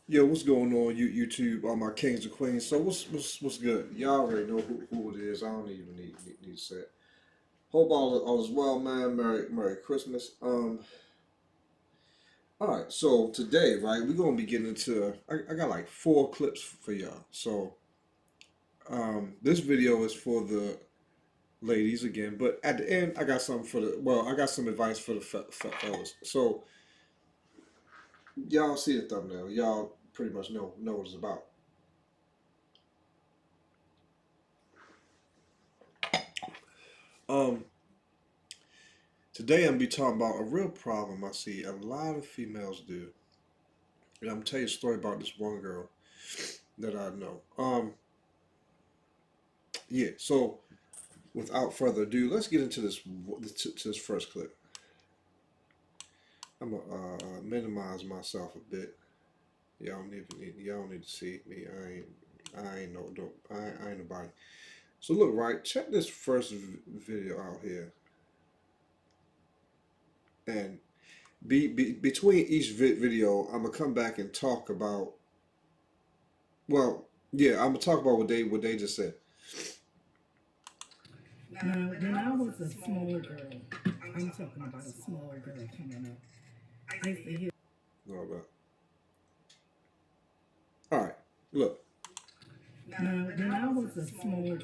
Yo, what's going on, YouTube? All my kings and queens. So what's good? Y'all already know who it is. I don't even need to say it. Hope all is well, man. Merry Christmas. All right. So today, right, we're gonna be getting into. I got like four clips for y'all. So this video is for the ladies again, but at the end, I got something for the. Well, I got some advice for the fellas. So y'all see the thumbnail. Y'all pretty much know what it's about. Um, Today I'm gonna be talking about a real problem I see a lot of females do. And I'm gonna tell you a story about this one girl that I know. Yeah. So without further ado, let's get into to this first clip. I'm gonna minimize myself a bit. Y'all don't need to see me. I ain't no dope. I ain't nobody. So look, right. Check this first video out here, and between each video, I'm gonna come back and talk about. Well, yeah, I'm gonna talk about what they just said. Now, when I was a small girl, I'm talking about a small girl coming up. I used to hear. All right. All right. Look. Now, when I was a small girl,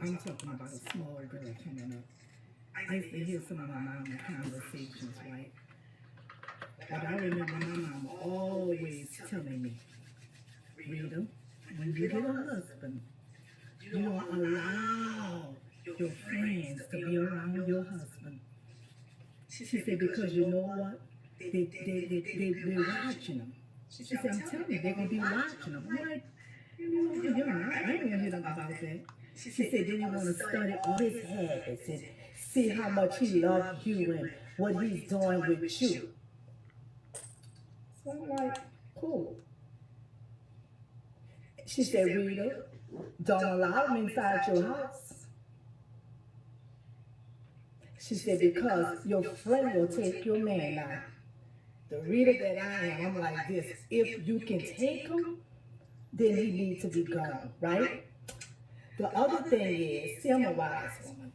I'm talking about a small girl coming up. I used to hear some of my mama conversations, right? But I remember my mama always telling me, Rita, when you get a husband, you don't allow your friends to be around your husband. She said, because you know what? They're watching them. She said, I'm telling you, they're going to be watching them. I'm like, you know, I ain't going to hear them about that. She said, then you want to study all his habits and see how much he loves you and what he's doing with you. So I'm like, cool. She said, Rita, don't allow him inside your house. She said, because your friend will take your man now. The reader that I am, I'm like this. If you can take him, then he needs to be gone, right? The other thing is, see, I'm a wise woman.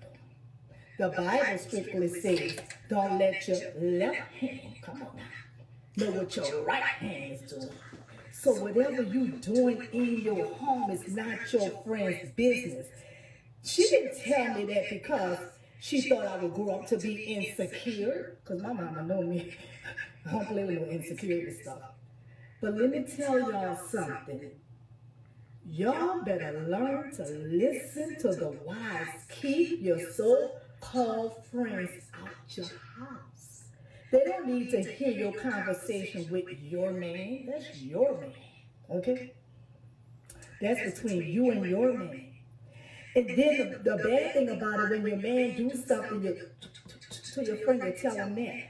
The Bible strictly says, don't let your left hand, come on now, know what your right hand is doing. So whatever you doing in your home is not your friend's business. She didn't tell me that because she thought I would grow up to be insecure, because my mama know me. I don't play with no insecurity stuff. But let me tell y'all something. Y'all better learn to listen to the wise. Keep your so-called friends out your house. They don't need to hear your conversation with your man. That's your man. Okay? That's between you and your man. And then the bad thing about it, when your man do something to your friend, you tell him that.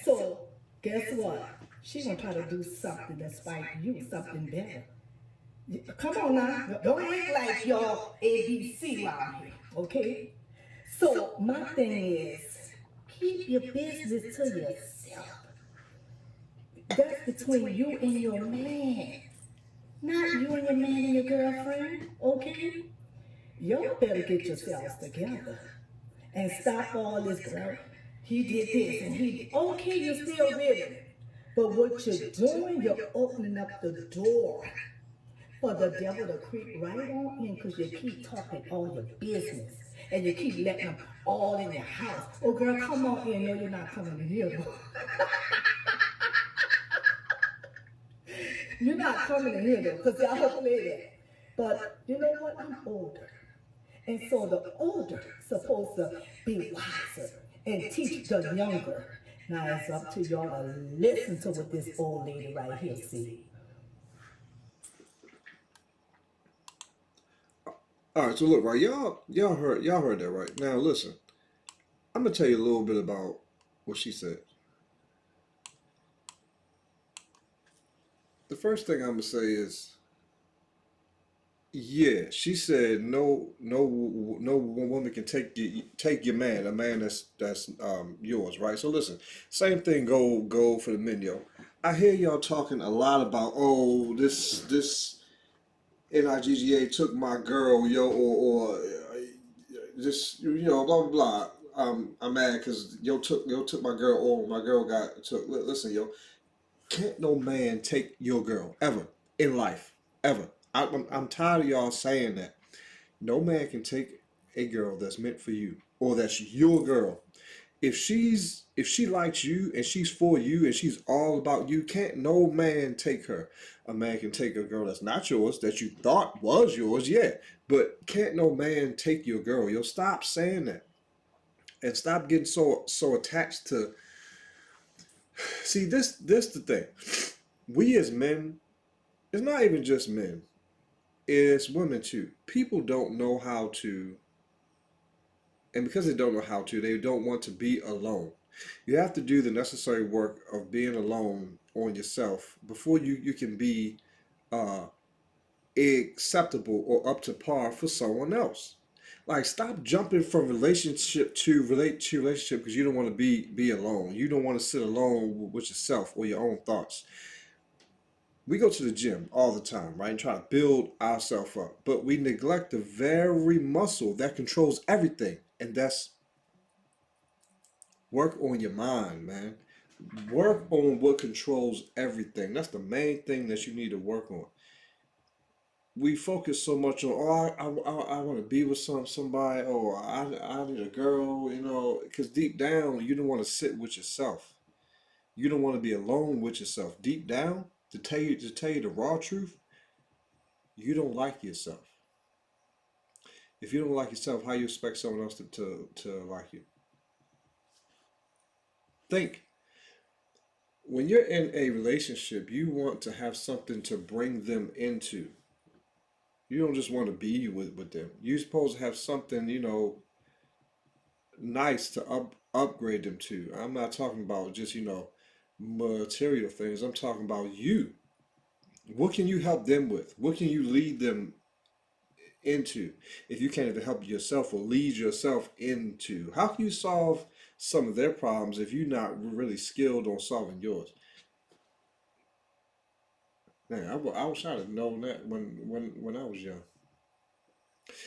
So, guess what? She gonna try to do something to spite you, something better. Come on now, don't act like y'all ABC around here, okay? So my thing is, keep your business to yourself. That's between you and your man, not you and your man and your girlfriend, okay? Y'all better get yourselves together and stop all this, girl. He did this and he did. Okay, you're still with him. But what you're doing, you're opening up the door for the devil to creep right on in because you keep talking all your business and you keep letting them all in your house. Oh, girl, come on in. No, you're not coming in here. You're not coming in here, though, because y'all play that. But you know what? I'm older. And so the older supposed to be wiser and teach the younger. Now it's up to y'all to listen to what this old lady right here said. All right. So look, right. Y'all heard that, right? Now listen. I'm gonna tell you a little bit about what she said. The first thing I'm gonna say is, yeah, she said no woman can take your man, a man that's yours, right? So listen, same thing go for the men, yo. I hear y'all talking a lot about, oh, this NIGGA took my girl, yo, or this, blah blah blah. I'm mad because yo took my girl, or my girl got took. Listen, yo, can't no man take your girl ever in life, ever. I'm tired of y'all saying that. No man can take a girl that's meant for you, or that's your girl. If she likes you and she's for you and she's all about you, can't no man take her. A man can take a girl that's not yours, that you thought was yours, yeah, but can't no man take your girl. Yo, stop saying that and stop getting so attached to. See, this the thing. We as men, it's not even just men. It's women too. People don't know how to, and because they don't know how to, they don't want to be alone. You have to do the necessary work of being alone on yourself before you can be uh, acceptable or up to par for someone else. Like, stop jumping from relationship to relationship because you don't want to be alone. You don't want to sit alone with yourself or your own thoughts. We go to the gym all the time, right, and try to build ourselves up, but we neglect the very muscle that controls everything, and that's work on your mind, man. Work on what controls everything. That's the main thing that you need to work on. We focus so much on, oh, I want to be with somebody, or I need a girl, because deep down you don't want to sit with yourself. You don't want to be alone with yourself. Deep down, to tell you the raw truth, you don't like yourself. If you don't like yourself, how you expect someone else to like you? Think. When you're in a relationship, you want to have something to bring them into. You don't just want to be with them. You're supposed to have something, nice to upgrade them to. I'm not talking about just, material things. I'm talking about you. What can you help them with? What can you lead them into if you can't even help yourself or lead yourself into? How can you solve some of their problems if you're not really skilled on solving yours? Man, I wish I'd have known that when I was young.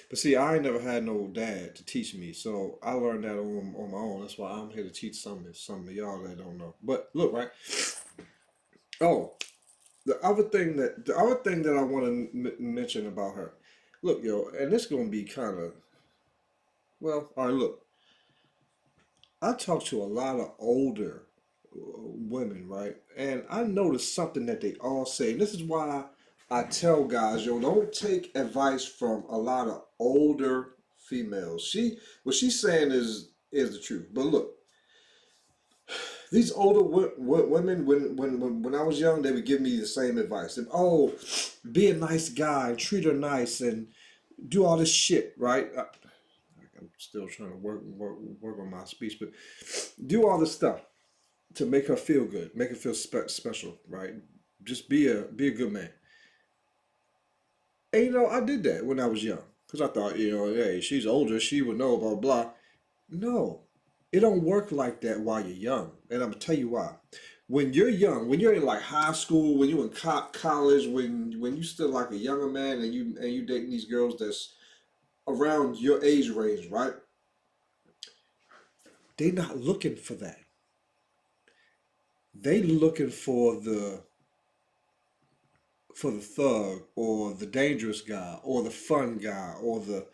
But see, I ain't never had no dad to teach me, so I learned that on my own. That's why I'm here to teach some of y'all that don't know. But look, right? Oh, the other thing that I want to mention about her. Look, yo, and this gonna be kind of, well. All right, look. I talk to a lot of older women, right? And I noticed something that they all say. And this is why I tell guys, yo, don't take advice from a lot of older females. What she's saying is the truth. But look, these older women, when I was young, they would give me the same advice. And, oh, be a nice guy, treat her nice, and do all this shit, right? I'm still trying to work on my speech, but do all this stuff to make her feel good, make her feel special, right? Just be a good man. And I did that when I was young because I thought, hey, she's older, she would know, blah blah. No, it don't work like that while you're young, and I'm gonna tell you why. When you're young, when you're in like high school, when you're in college, when you still like a younger man and you dating these girls that's around your age range, right? They not looking for that. They looking for the thug or the dangerous guy or the fun guy or the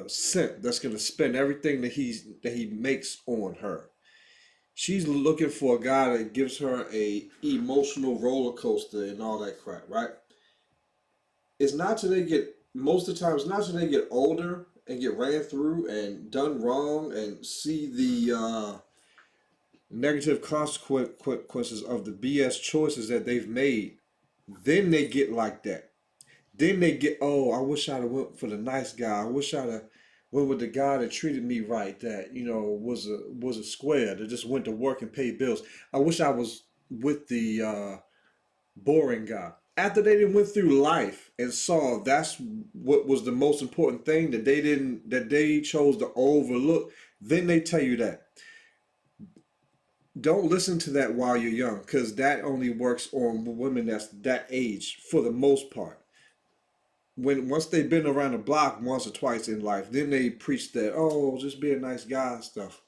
simp that's gonna spend everything that he makes on her. She's looking for a guy that gives her a emotional roller coaster and all that crap, right? It's not till they get most of the time. It's not till they get older and get ran through and done wrong and see the negative consequences of the BS choices that they've made. Then they get like that. Then they get, oh, I wish I'd have went for the nice guy. I wish I'd have went with the guy that treated me right, that was a square, that just went to work and paid bills. I wish I was with the boring guy. After they didn't went through life and saw that's what was the most important thing that they chose to overlook, then they tell you that. don't listen to that while you're young, because that only works on women that's that age for the most part. When once they've been around the block once or twice in life, then they preach that, oh, just be a nice guy and stuff.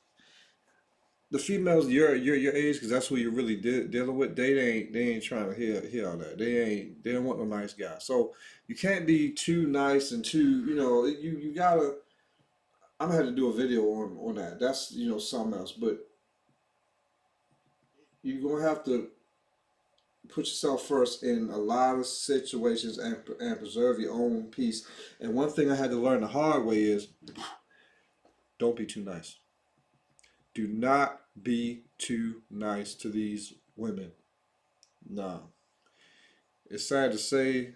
The females your age, because that's who you're really dealing with. They ain't trying to hear all that. They don't want no nice guy. So you can't be too nice and too, you gotta. I'm gonna have to do a video on that. That's something else. But you're gonna have to put yourself first in a lot of situations and preserve your own peace. And one thing I had to learn the hard way is don't be too nice. Do not be too nice to these women. Nah. It's sad to say,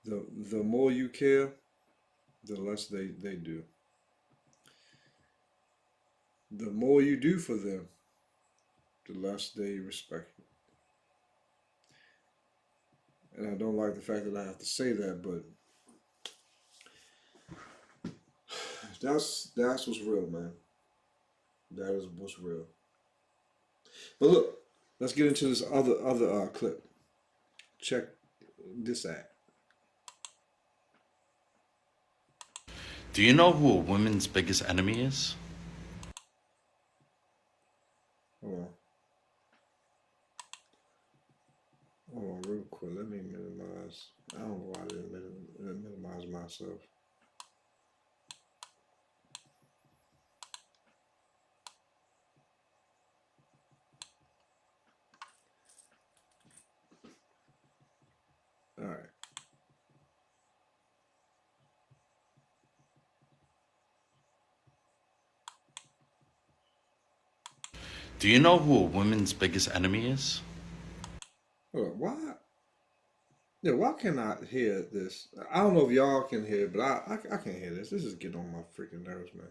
the more you care, the less they do. The more you do for them, the less they respect you. And I don't like the fact that I have to say that, but that's what's real, man. That is what's real. But look, let's get into this other clip. Check this out. Do you know who a woman's biggest enemy is? Hold on. Hold on, real quick. Let me minimize. I don't know why I didn't minimize myself. All right. Do you know who a woman's biggest enemy is? Hold on. Why? Yeah, why can't I hear this? I don't know if y'all can hear it, but I can't hear this. This is getting on my freaking nerves, man.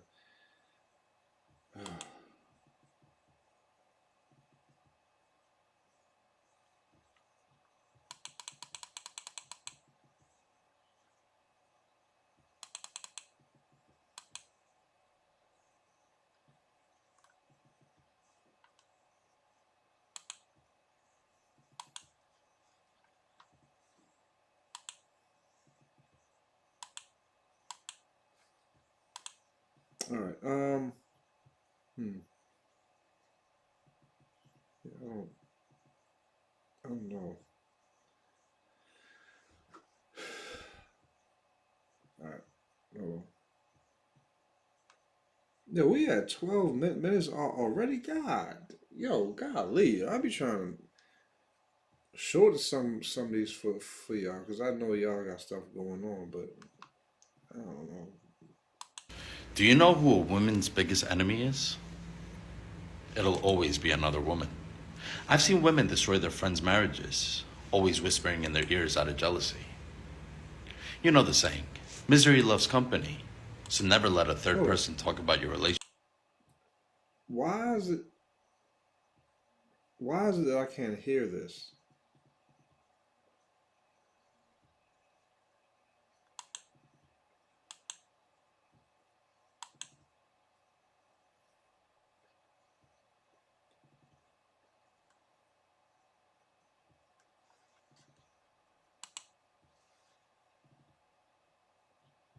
All right. Hmm. Yeah, I don't know. All right. Oh. Yeah, we had 12 minutes already. God, yo, golly, I be trying to shorten some of these for y'all because I know y'all got stuff going on, but I don't know. Do you know who a woman's biggest enemy is? It'll always be another woman. I've seen women destroy their friends' marriages, always whispering in their ears out of jealousy. You know the saying, misery loves company, so never let a third Hold on. person talk about your relationship. Why is it? Why is it that I can't hear this?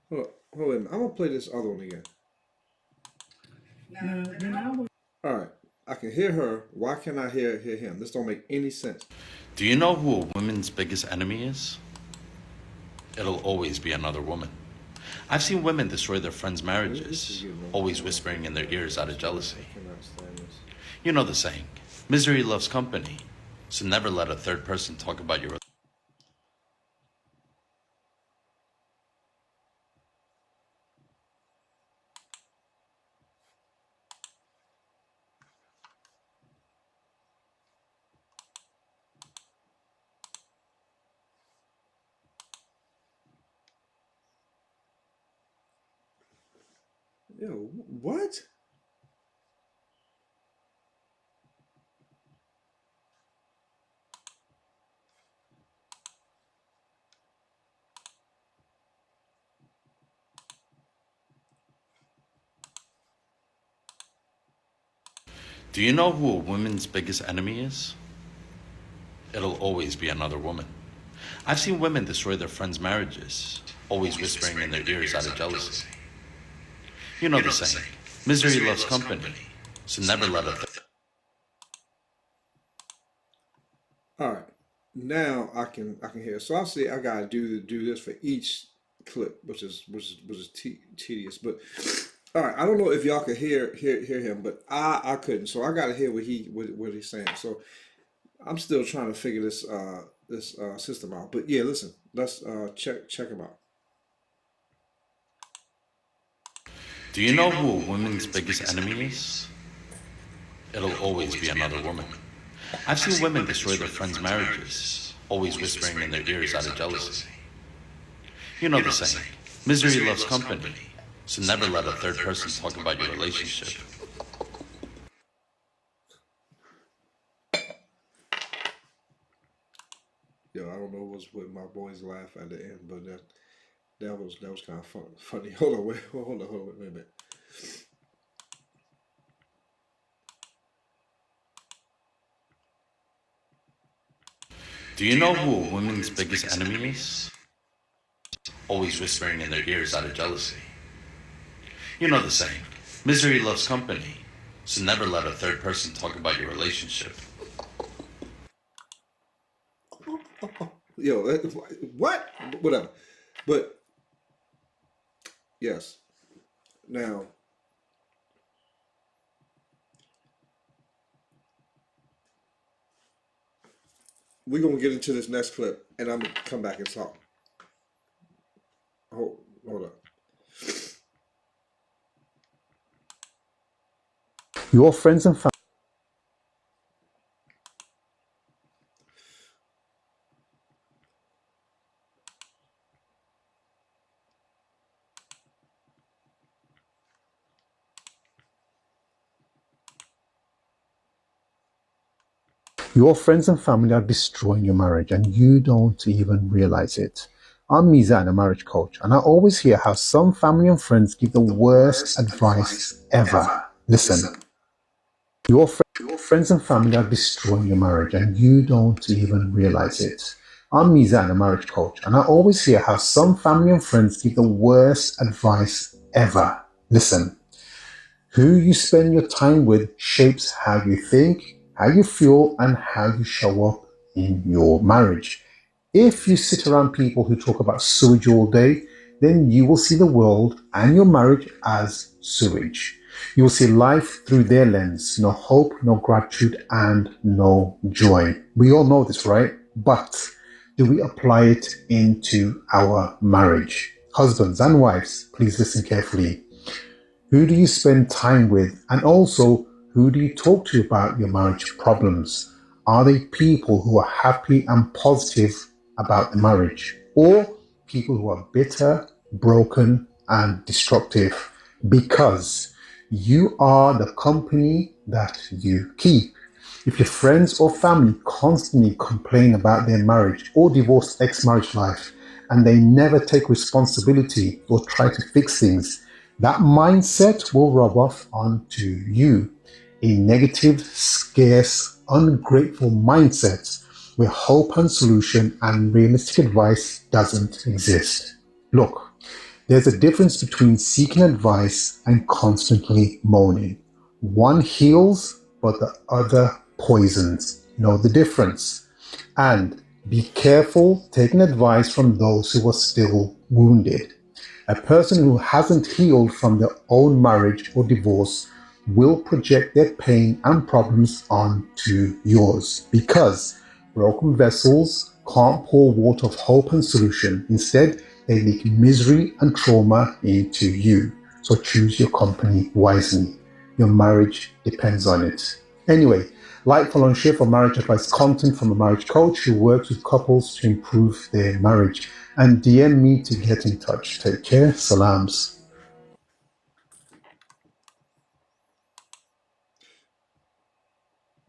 Hold on. I'm gonna play this other one again. Now, when I was All right. I can hear her. Why can't I hear him? This don't make any sense. Do you know who a woman's biggest enemy is? It'll always be another woman. I've seen women destroy their friends' This is marriages, getting always whispering in their ears out of jealousy. I cannot stand this. You know the saying, misery loves company, so never let a third person talk about your. Yo, what? Do you know who a woman's biggest enemy is? It'll always be another woman. I've seen women destroy their friends' marriages, always whispering in their ears out of jealousy. You know the saying, misery loves company, so never let a All right, now I can hear. So I see I gotta do this for each clip, which is tedious. But all right, I don't know if y'all could hear him, but I couldn't. So I gotta hear what he's saying. So I'm still trying to figure this system out. But yeah, listen, let's check him out. Do you know who a woman's biggest enemy is? It'll always be another woman. I've seen women destroy their friends' marriages, always whispering in their ears out of jealousy. You know the saying, misery loves company, so never let a third person talk about your relationship. Yo, I don't know what's with my boys laugh at the end, but that was kind of funny. Hold on, wait, hold on, wait a minute. Do you know who a woman's biggest enemy is? Always whispering in their ears out of jealousy. You know the saying, misery loves company, so never let a third person talk about your relationship. Yo, what? Whatever. But yes, now we're gonna get into this next clip, and I'm gonna come back and talk. Hold up. Your friends and family. Your friends and family are destroying your marriage and you don't even realize it. I'm Mizan, a marriage coach, and I always hear how some family and friends give the worst advice ever. Listen, your friends and family are destroying your marriage and you don't even realize it. I'm Mizan, a marriage coach, and I always hear how some family and friends give the worst advice ever. Listen, who you spend your time with shapes how you think, how you feel, and how you show up in your marriage. If you sit around people who talk about sewage all day, then you will see the world and your marriage as sewage. You will see life through their lens, no hope, no gratitude, and no joy. We all know this, right? But do we apply it into our marriage? Husbands and wives, please listen carefully. Who do you spend time with? And also, who do you talk to about your marriage problems? Are they people who are happy and positive about the marriage? Or people who are bitter, broken, and destructive? Because you are the company that you keep. If your friends or family constantly complain about their marriage or divorced ex-marriage life, and they never take responsibility or try to fix things, that mindset will rub off onto you. A negative, scarce, ungrateful mindset where hope and solution and realistic advice doesn't exist. Look, there's a difference between seeking advice and constantly moaning. One heals, but the other poisons. Know the difference. And be careful taking advice from those who are still wounded. A person who hasn't healed from their own marriage or divorce will project their pain and problems onto yours because broken vessels can't pour water of hope and solution. Instead, they leak misery and trauma into you. So choose your company wisely. Your marriage depends on it. Anyway, like, follow, and share for marriage advice content from a marriage coach who works with couples to improve their marriage. And DM me to get in touch. Take care. Salams.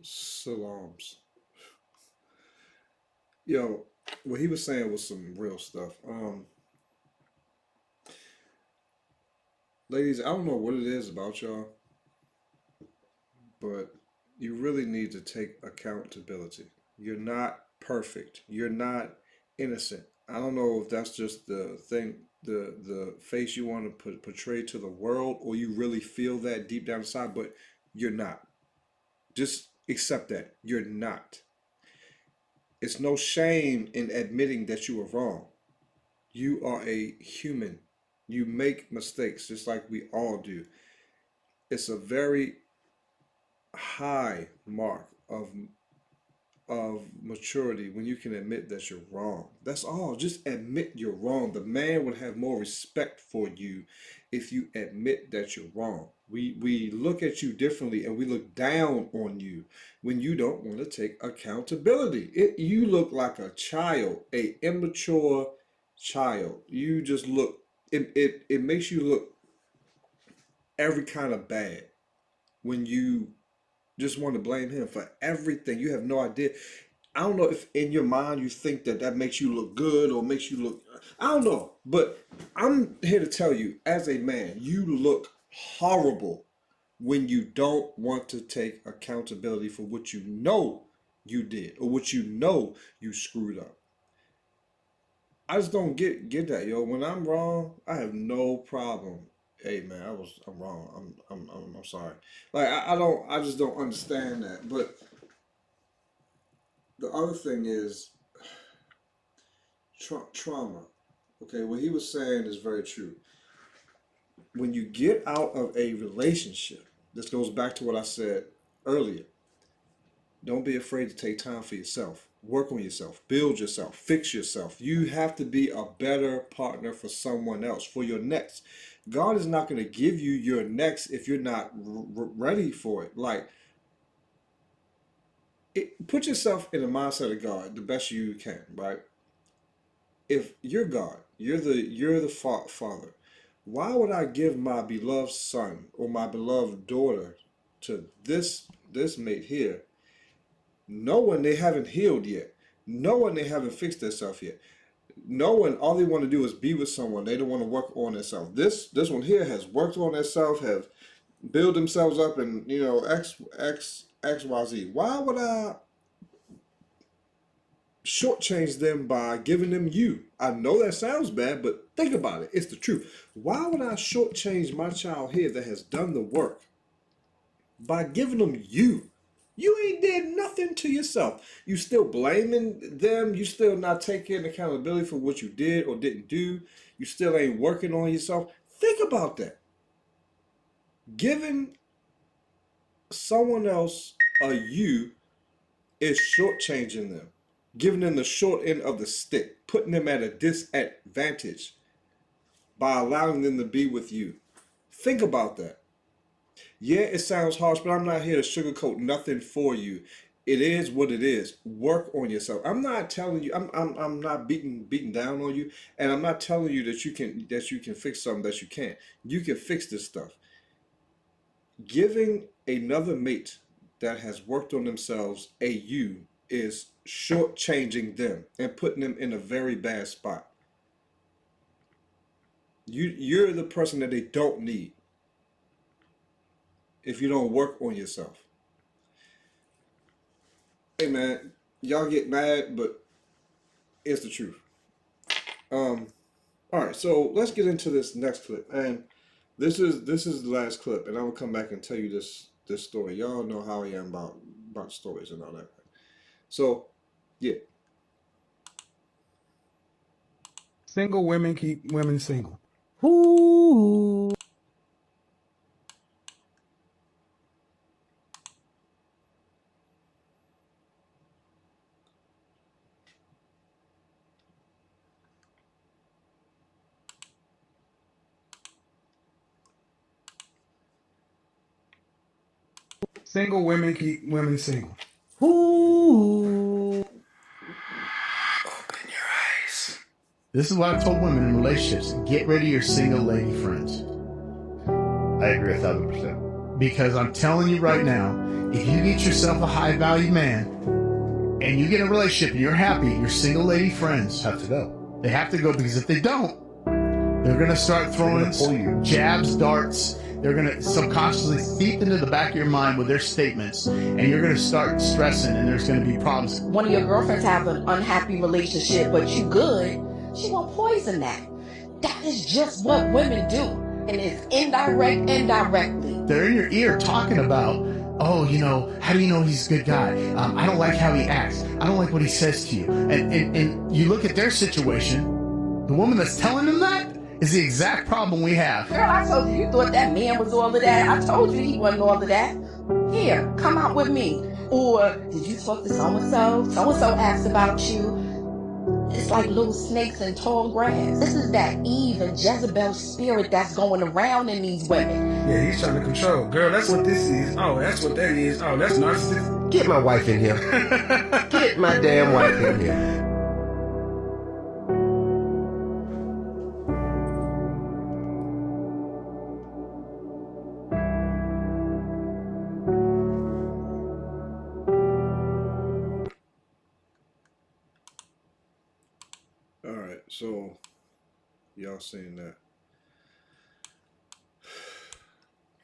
Salams. Yo, what he was saying was some real stuff. Ladies, I don't know what it is about y'all, but you really need to take accountability. You're not perfect. You're not innocent. I don't know if that's just the thing, the face you want to portray to the world, or you really feel that deep down inside, but you're not. Just accept that. You're not. It's no shame in admitting that you are wrong. You are a human. You make mistakes just like we all do. It's a very high mark of maturity when you can admit that you're wrong. That's all. Just admit you're wrong. The man would have more respect for you if you admit that you're wrong. We look at you differently and we look down on you when you don't want to take accountability. You look like a child, a immature child. You just look it makes you look every kind of bad when you just want to blame him for everything. You have no idea. I don't know if in your mind you think that that makes you look good or makes you look, I don't know. But I'm here to tell you, as a man, you look horrible when you don't want to take accountability for what you know you did or what you know you screwed up. I just don't get that, yo. When I'm wrong, I have no problem. Hey man, I'm wrong. I'm sorry. Like I just don't understand that. But the other thing is trauma. Okay, what he was saying is very true. When you get out of a relationship, this goes back to what I said earlier. Don't be afraid to take time for yourself. Work on yourself. Build yourself. Fix yourself. You have to be a better partner for someone else, for your next. God is not going to give you your next if you're not ready for it. Like, put yourself in the mindset of God the best you can, right? If you're God, you're the Father. Why would I give my beloved son or my beloved daughter to this mate here, knowing they haven't healed yet, knowing they haven't fixed themselves yet, knowing all they want to do is be with someone, they don't want to work on themselves. This one here has worked on themselves, have built themselves up, and XYZ. Why would I shortchange them by giving them you? I know that sounds bad, but think about it. It's the truth. Why would I shortchange my child here that has done the work by giving them you? You ain't did nothing to yourself. You still blaming them. You still not taking accountability for what you did or didn't do. You still ain't working on yourself. Think about that. Giving someone else a you is shortchanging them, giving them the short end of the stick, putting them at a disadvantage by allowing them to be with you. Think about that. Yeah, it sounds harsh, but I'm not here to sugarcoat nothing for you. It is what it is. Work on yourself. I'm not telling you. I'm not beating down on you, and I'm not telling you that you can fix something that you can't. You can fix this stuff. Giving another mate that has worked on themselves a you is shortchanging them and putting them in a very bad spot. You're the person that they don't need if you don't work on yourself. Hey man, y'all get mad, but it's the truth. All right, so let's get into this next clip, and this is the last clip, and I will come back and tell you this story. Y'all know how I am about stories and all that. So, yeah. Single women keep women single. Ooh. Single women keep women single. Ooh. This is what I told women in relationships. Get rid of your single lady friends. I agree 1,000%. Because I'm telling you right now, if you get yourself a high value man and you get in a relationship and you're happy, your single lady friends have to go. They have to go, because if they don't, they're going to start throwing jabs, darts, They're going to subconsciously seep into the back of your mind with their statements, and you're going to start stressing, and there's going to be problems. One of your girlfriends have an unhappy relationship, but you good, she won't poison that. That is just what women do. And it's indirect, indirectly. They're in your ear talking about, oh, how do you know he's a good guy? I don't like how he acts. I don't like what he says to you. And you look at their situation, the woman that's telling them that is the exact problem we have. Girl, I told you thought that man was all of that. I told you he wasn't all of that. Here, come out with me. Or, did you talk to so-and-so? So-and-so asked about you. It's like little snakes in tall grass. This is that Eve and Jezebel spirit that's going around in these women. Yeah, he's trying to control. Girl, that's what this is. Oh, that's what that is. Oh, that's narcissism. Get my wife in here. Get my damn wife in here. All right, so y'all seen that?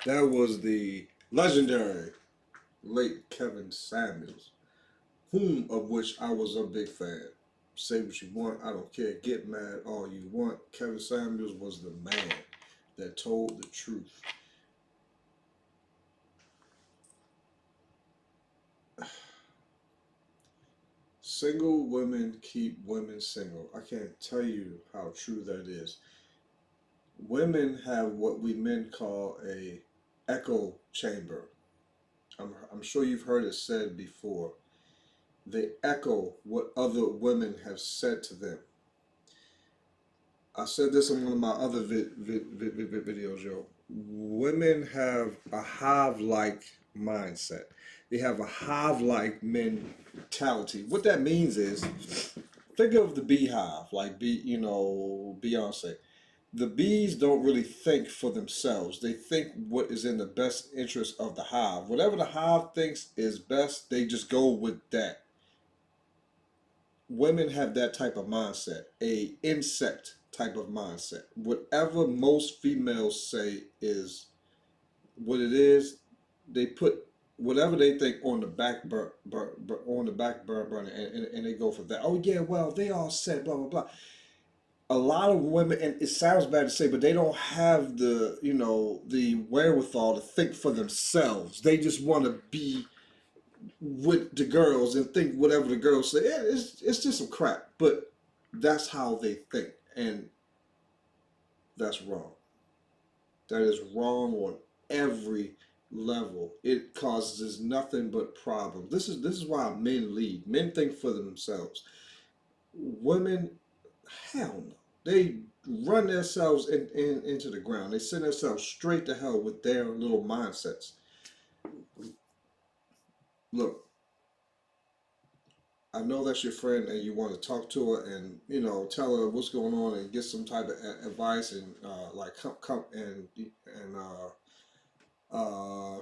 That was the legendary late Kevin Samuels, whom of which I was a big fan. Say what you want, I don't care. Get mad all you want. Kevin Samuels was the man that told the truth. Single women keep women single. I can't tell you how true that is. Women have what we men call a echo chamber. I'm sure you've heard it said before. They echo what other women have said to them. I said this in one of my other videos, yo. Women have a hive-like mindset. They have a hive-like mentality. What that means is, think of the beehive, like Beyonce. The bees don't really think for themselves. They think what is in the best interest of the hive. Whatever the hive thinks is best, they just go with that. Women have that type of mindset, a insect type of mindset. Whatever most females say is what it is, they put whatever they think on the back burner, and they go for that. Oh yeah, well they all said blah blah blah. A lot of women, and it sounds bad to say, but they don't have the the wherewithal to think for themselves. They just want to be with the girls and think whatever the girls say. It's just some crap, but that's how they think, and that's wrong. That is wrong on every level. It causes nothing but problems. This is why men lead. Men think for themselves. Women, hell no. They run themselves into the ground. They send themselves straight to hell with their little mindsets. Look, I know that's your friend and you want to talk to her and tell her what's going on and get some type of advice and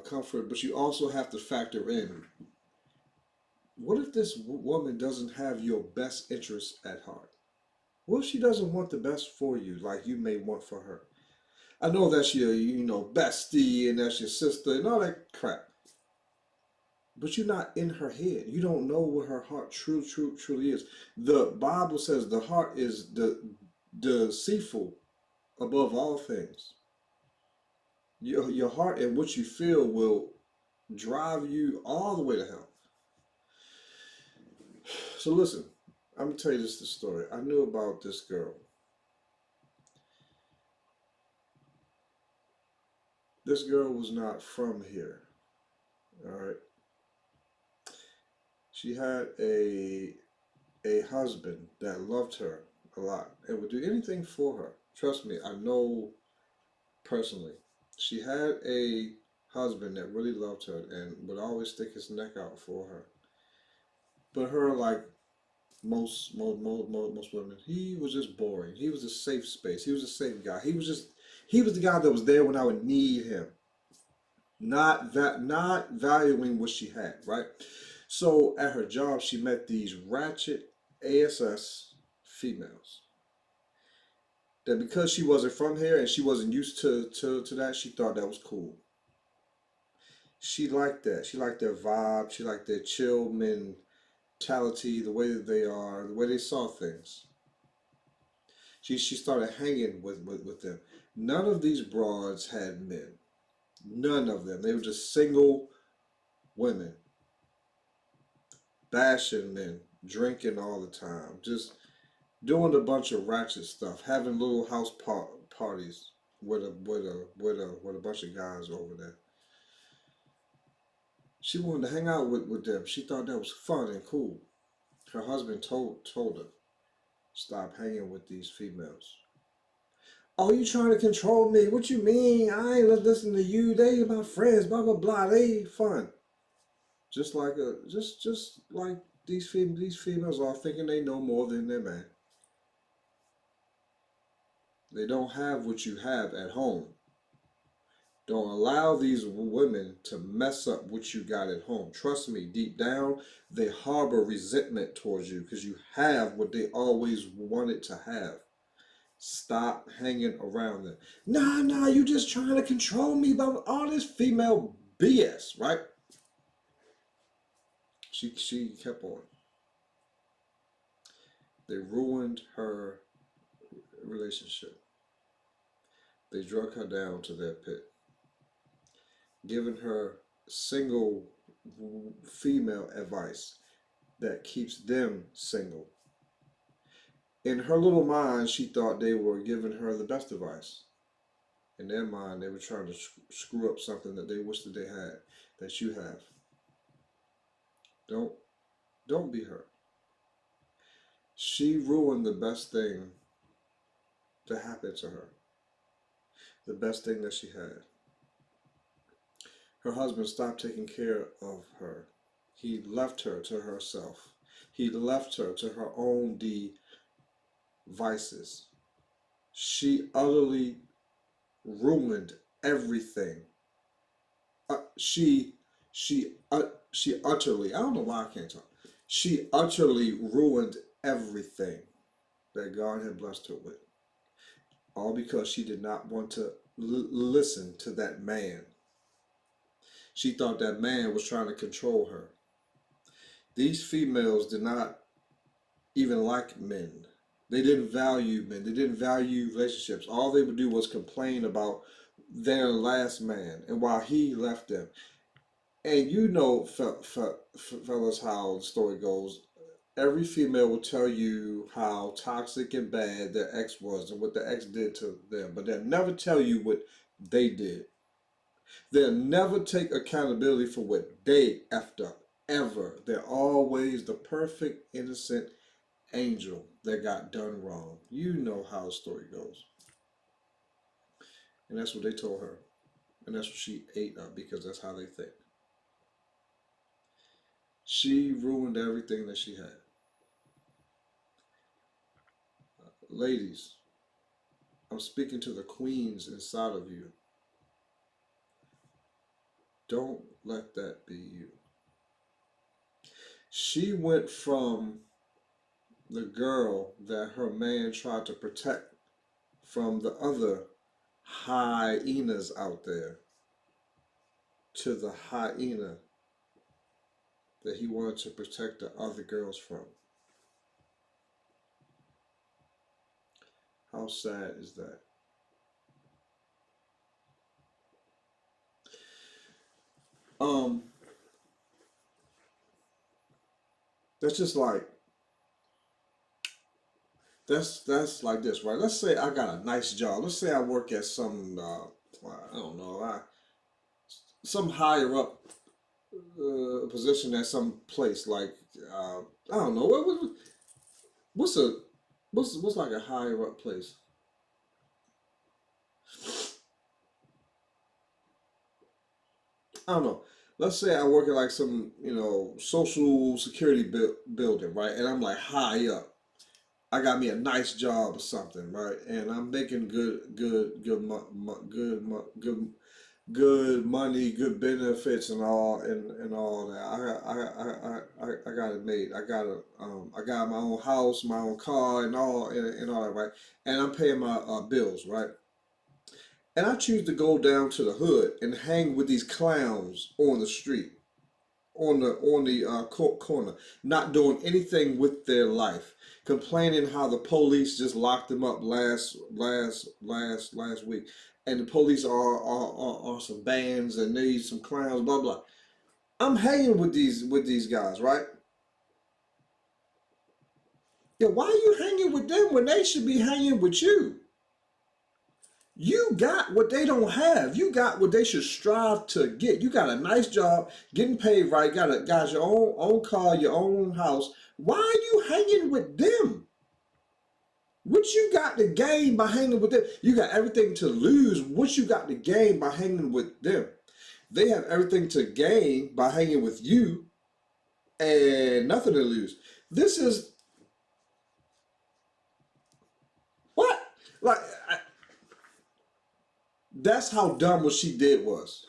comfort, but you also have to factor in, what if this woman doesn't have your best interests at heart? What if she doesn't want the best for you like you may want for her? I know that's your bestie and that's your sister and all that crap, but you're not in her head. You don't know what her heart truly is. The Bible says the heart is deceitful above all things. Your heart and what you feel will drive you all the way to hell. So listen, I'm going to tell you this story. I knew about this girl. This girl was not from here. All right. She had a husband that loved her a lot and would do anything for her. Trust me, I know personally. She had a husband that really loved her and would always stick his neck out for her. But her, like most women, he was just boring. He was a safe space. He was a safe guy. He was the guy that was there when I would need him. Not valuing what she had, right? So at her job, she met these ratchet ASS females. that because she wasn't from here and she wasn't used to that, she thought that was cool. She liked that. She liked their vibe. She liked their chill mentality, the way that they are, the way they saw things. She started hanging with them. None of these broads had men. None of them. They were just single women, bashing men, drinking all the time, just doing a bunch of ratchet stuff, having little house parties with a bunch of guys over there. She wanted to hang out with them. She thought that was fun and cool. Her husband told her, stop hanging with these females. Oh, you trying to control me? What you mean? I ain't listening to you. They my friends. Blah blah blah. They fun. Just like these females are thinking they know more than their man. They don't have what you have at home. Don't allow these women to mess up what you got at home. Trust me, deep down, they harbor resentment towards you because you have what they always wanted to have. Stop hanging around them. Nah, you just trying to control me by all this female BS, right? She kept on. They ruined her relationship. They drug her down to their pit, giving her single female advice that keeps them single. In her little mind, she thought they were giving her the best advice. In their mind, they were trying to screw up something that they wish that they had, that you have. Don't be her. She ruined the best thing to happen to her. The best thing that she had. Her husband stopped taking care of her. He left her to herself. He left her to her own devices. She utterly ruined everything. She utterly, I don't know why I can't talk. She utterly ruined everything that God had blessed her with. All because she did not want to listen to that man. She thought that man was trying to control her. These females did not even like men. They didn't value men. They didn't value relationships. All they would do was complain about their last man and why he left them. And you know, fellas, how the story goes. Every female will tell you how toxic and bad their ex was and what the ex did to them, but they'll never tell you what they did. They'll never take accountability for what they effed up, ever. They're always the perfect, innocent angel that got done wrong. You know how the story goes. And that's what they told her. And that's what she ate up because that's how they think. She ruined everything that she had. Ladies, I'm speaking to the queens inside of you. Don't let that be you. She went from the girl that her man tried to protect from the other hyenas out there to the hyena that he wanted to protect the other girls from. How sad is that? That's just like, that's like this, right? Let's say I got a nice job. Let's say I work at some, I don't know, some higher up position at some place like, I don't know, what's like a higher up place? I don't know. Let's say I work at like some, social security building, right? And I'm like high up. I got me a nice job or something, right? And I'm making good good money, good benefits, and all that. I got it made. I got my own house, my own car, and all that, right? And I'm paying my bills, right? And I choose to go down to the hood and hang with these clowns on the street, on the corner, not doing anything with their life, complaining how the police just locked them up last week, and the police are some bands and need some clowns, blah blah. I'm hanging with these guys, right? Yeah, why are you hanging with them when they should be hanging with you? You got what they don't have. You got what they should strive to get. You got a nice job, getting paid right. Got your own car, your own house. Why are you hanging with them? What you got to gain by hanging with them? You got everything to lose. What you got to gain by hanging with them? They have everything to gain by hanging with you, and nothing to lose. This is what like. That's how dumb what she did was.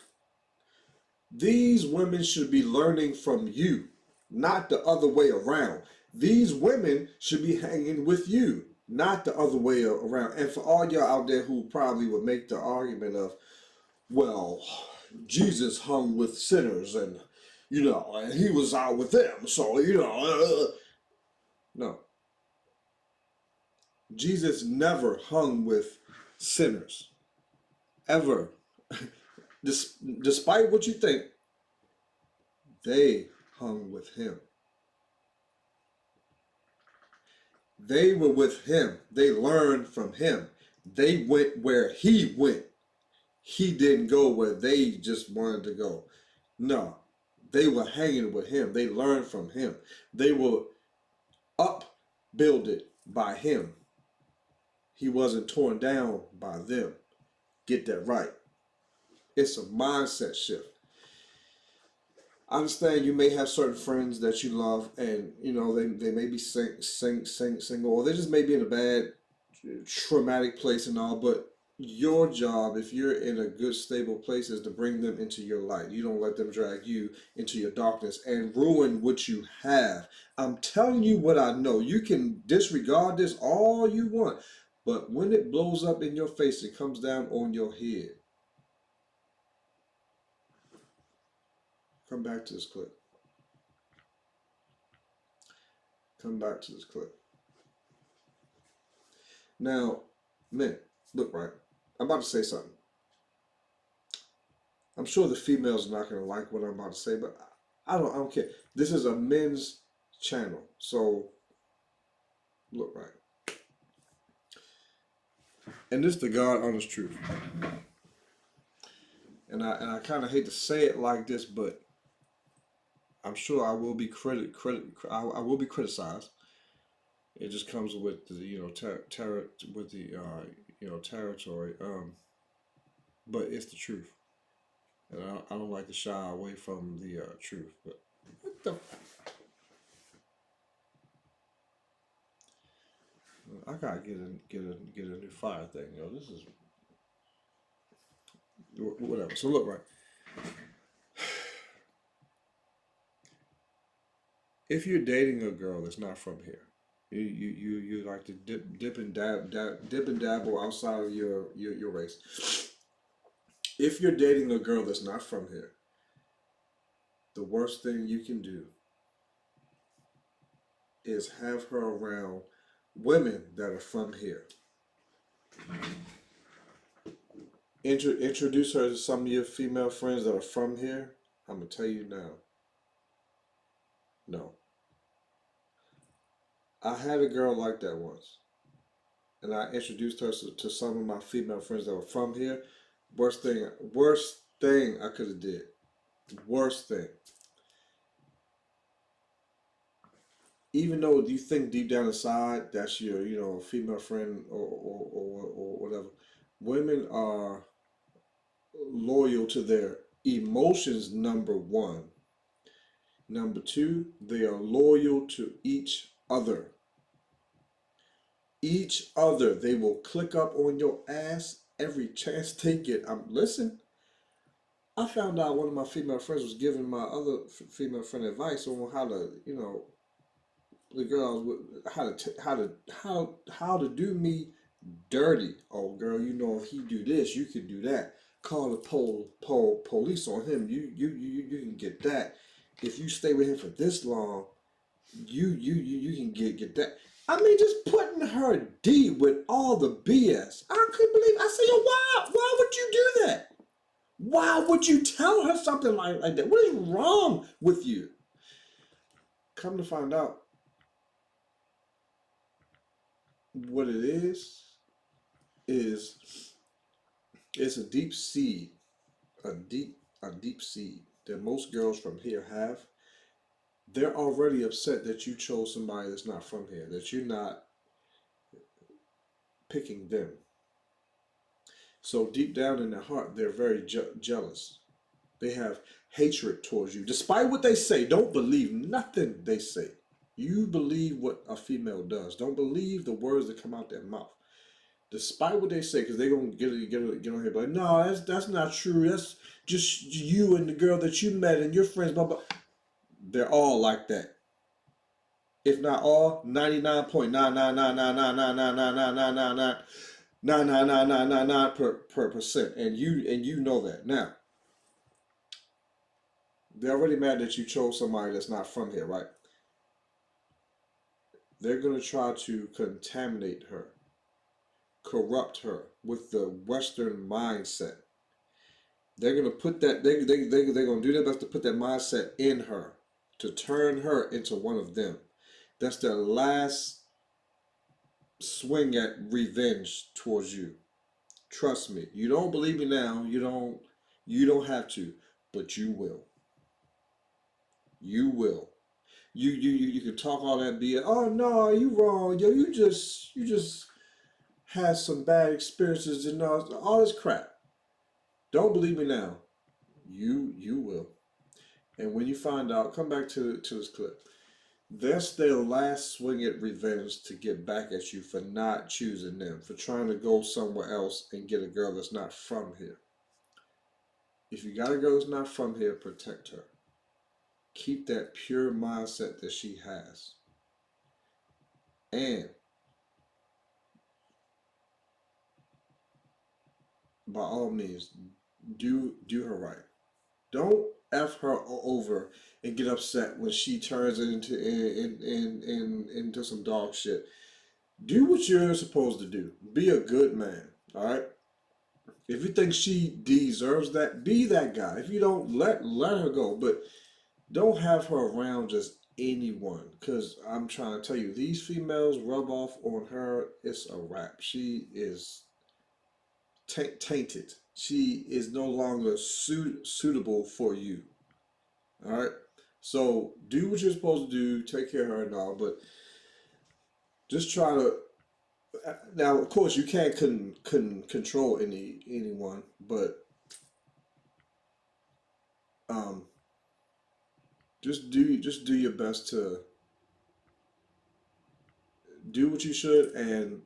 These women should be learning from you, not the other way around. These women should be hanging with you, not the other way around. And for all y'all out there who probably would make the argument of, well, Jesus hung with sinners and, and he was out with them. So, no. Jesus never hung with sinners. Ever. Despite what you think, they hung with him. They were with him. They learned from him. They went where he went. He didn't go where they just wanted to go. No, they were hanging with him. They learned from him. They were upbuilded by him. He wasn't torn down by them. Get that right. It's a mindset shift. I understand you may have certain friends that you love, and they may be single, or they just may be in a bad, traumatic place and all. But your job, if you're in a good, stable place, is to bring them into your light. You don't let them drag you into your darkness and ruin what you have. I'm telling you what I know. You can disregard this all you want, but when it blows up in your face, it comes down on your head. Come back to this clip. Come back to this clip. Now, men, look, right. I'm about to say something. I'm sure the females are not going to like what I'm about to say, but I don't care. This is a men's channel, so look, right. And this is the God honest truth. And I kind of hate to say it like this, but I'm sure I will be I will be criticized. It just comes with the territory. But it's the truth, and I don't like to shy away from the truth. But what the? I gotta get a new fire thing. This is whatever. So look, right. If you're dating a girl that's not from here, you like to dip and dabble outside of your race. If you're dating a girl that's not from here, the worst thing you can do is have her around women that are from here. Introduce her to some of your female friends that are from here. I'm gonna tell you now. No. I had a girl like that once, and I introduced her to some of my female friends that were from here. Worst thing I could have did. Worst thing. Even though you think deep down inside that's your female friend or whatever, women are loyal to their emotions, number one. Number two, they are loyal to each other. Each other. They will click up on your ass every chance they get. Listen. I found out one of my female friends was giving my other female friend advice on how to, the girls how to do me dirty. Oh, girl, if he do this, you can do that. Call the police on him. You can get that. If you stay with him for this long, you can get that. I mean, just putting her deep with all the BS. I couldn't believe. I said, yo, why would you do that? Why would you tell her something like that? What is wrong with you? Come to find out, what it is it's a deep seed, a deep seed that most girls from here have. They're already upset that you chose somebody that's not from here, that you're not picking them. So deep down in their heart, they're very jealous. They have hatred towards you. Despite what they say, don't believe nothing they say. You believe what a female does. Don't believe the words that come out their mouth. Despite what they say, because they're going to get on here, but no, that's not true. That's just you and the girl that you met and your friends, blah, blah. They're all like that. If not all, 99.9999999999999% and you know that. Now, they're already mad that you chose somebody that's not from here, right? They're going to try to contaminate her, corrupt her with the Western mindset. They're going to put that, they're going to do their best to put that mindset in her, to turn her into one of them. That's their last swing at revenge towards you. Trust me. You don't believe me now. You don't have to, but you will. You will. You can talk all that BS. Oh no, you wrong. Yo, you just had some bad experiences and all this crap. Don't believe me now. You will. And when you find out, come back to this clip. That's their last swing at revenge to get back at you for not choosing them, for trying to go somewhere else and get a girl that's not from here. If you got a girl that's not from here, protect her. Keep that pure mindset that she has. And by all means, do her right. Don't F her over and get upset when she turns into some dog shit. Do what you're supposed to do. Be a good man, all right? If you think she deserves that, be that guy. If you don't, let her go. But don't have her around just anyone, because I'm trying to tell you, these females rub off on her. It's a wrap. She is tainted. She is no longer suitable for you. All right? So do what you're supposed to do. Take care of her and all, but just try to. Now, of course, you can't control anyone, but just do your best to do what you should, and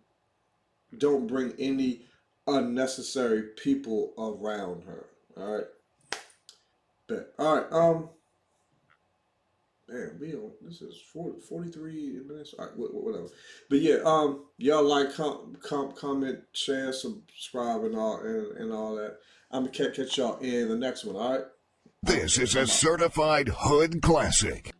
don't bring any unnecessary people around her. All right. Bet. All right. Man, this is 43 minutes. All right, whatever. But yeah, y'all like, comment, share, subscribe, and all that. I'm gonna catch y'all in the next one. All right. This is a certified hood classic.